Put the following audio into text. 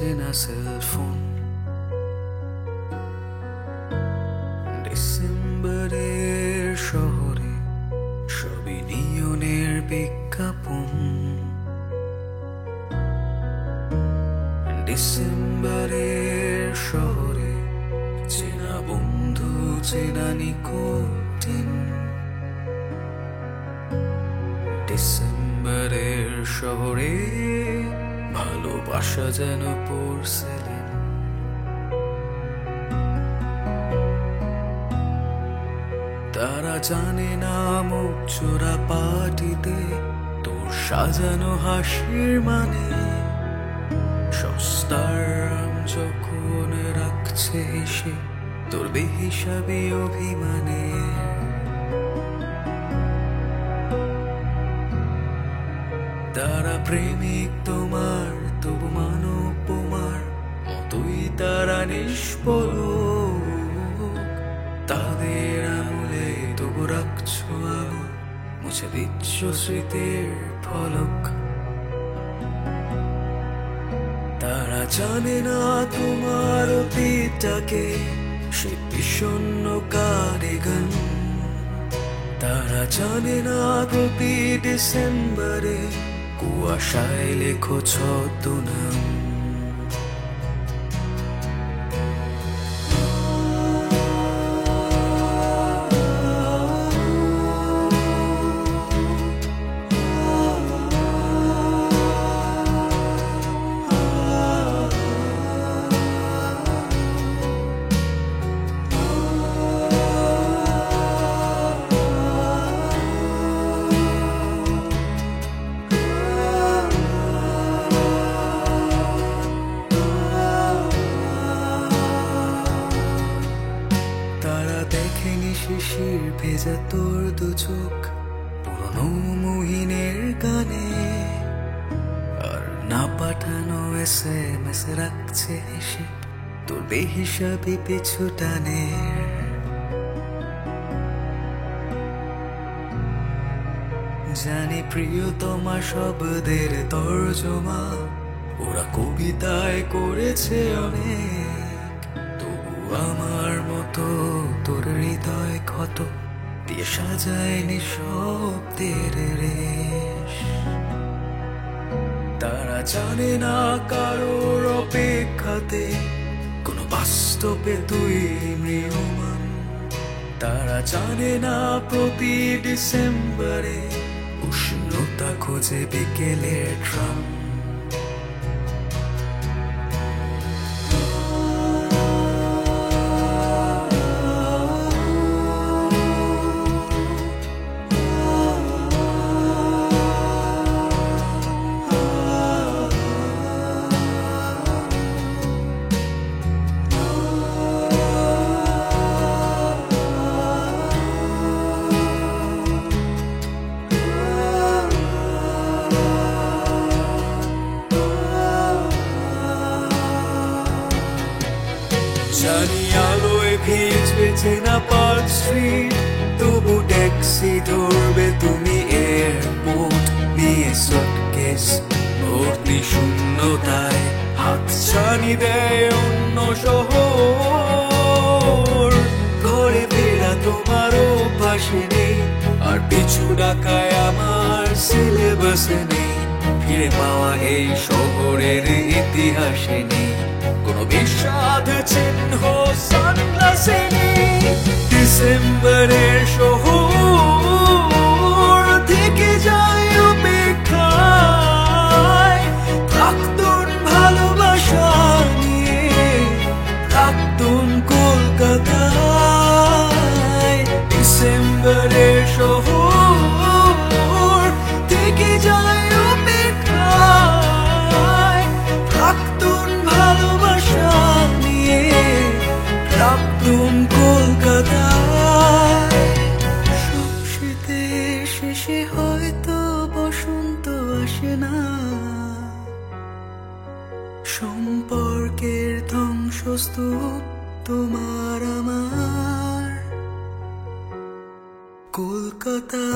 চেনা সেলফোন, ডিসেম্বরের শহরে সবই নিয়নের বিজ্ঞাপন। ডিসেম্বরের শহরে চেনা বন্ধু, চেনা নিকোটিন। ডিসেম্বরের শহরে ভালোবাসা যেন পোর্সেলেন। তারা জানে না মুখ চোরা পাটিতে তোর সাজানো হাসির মানে। সস্তার আম যখন রাখছে এসে তোর বেহিসাবি অভিমানে। তারা প্রেমিক তোমার, তবু মানব বোমার মতোই তারা নিষ্পলক। তাদের আমলে তবু রাখছো আলো, মুছে দিচ্ছ স্মৃতির ফলক। তারা জানে না তোমার অতীতটাকে সে বিষণ্ণ কারিগণ। তারা জানে না প্রতি ডিসেম্বরে কুয়াশায় লেখো ছদ্মনাম। দেখেনি শিশির ভেজা তোর দু চোখ পুরনো মুহিনের গানে। আর না পাঠানো SMS রাখছে হেসে তোর বেহিসাবি পিছু টানে। জানি প্রিয়তমা শব্দের তর্জমা ওরা কবিতায় করেছে অনেক। তবু আমার মতো তোর হৃদয় ক্ষত দিয়ে সাজায়নি শব্দের রেশ। তারা জানে না কারোর অপেক্ষাতে কোনো বাস্তবে তুই মৃয়মান। তারা জানে না প্রতি ডিসেম্বরে উষ্ণতা খোঁজে বিকেলের ট্রাম। জানি আলোয় ভিজবে চেনা পার্ক স্ট্রিট, তবু ট্যাক্সি ধরবে তুমি এয়ারপোর্ট নিয়ে সুটকেস ভর্তি শূন্যতায়। হাত ছানি দেয় অন্য শহর, ঘরে ফেরা তোমারও পাশে নেই। আর পিছু ডাকায় আমার সিলেবাসে নেই। ফিরে পাওয়া এই শহরের ইতিহাসে নেই কোনো বিষাদ চিহ্ন সানগ্লাসে নেই। ডিসেম্বরের শহর থেকে যায় অপেক্ষায় প্রাক্তন ভালোবাসা নিয়ে। প্রাক্তন কলকাতায় ডিসেম্বরের শহর থেকে যায় অপেক্ষায় প্রাক্তন ভালোবাসা নিয়ে। প্রাক্তন কলকাতায় সব শীতের শেষে হয়তো বসন্ত আসে না। সম্পর্কের ধ্বংসস্তূপ তোমার আমার কলকাতা।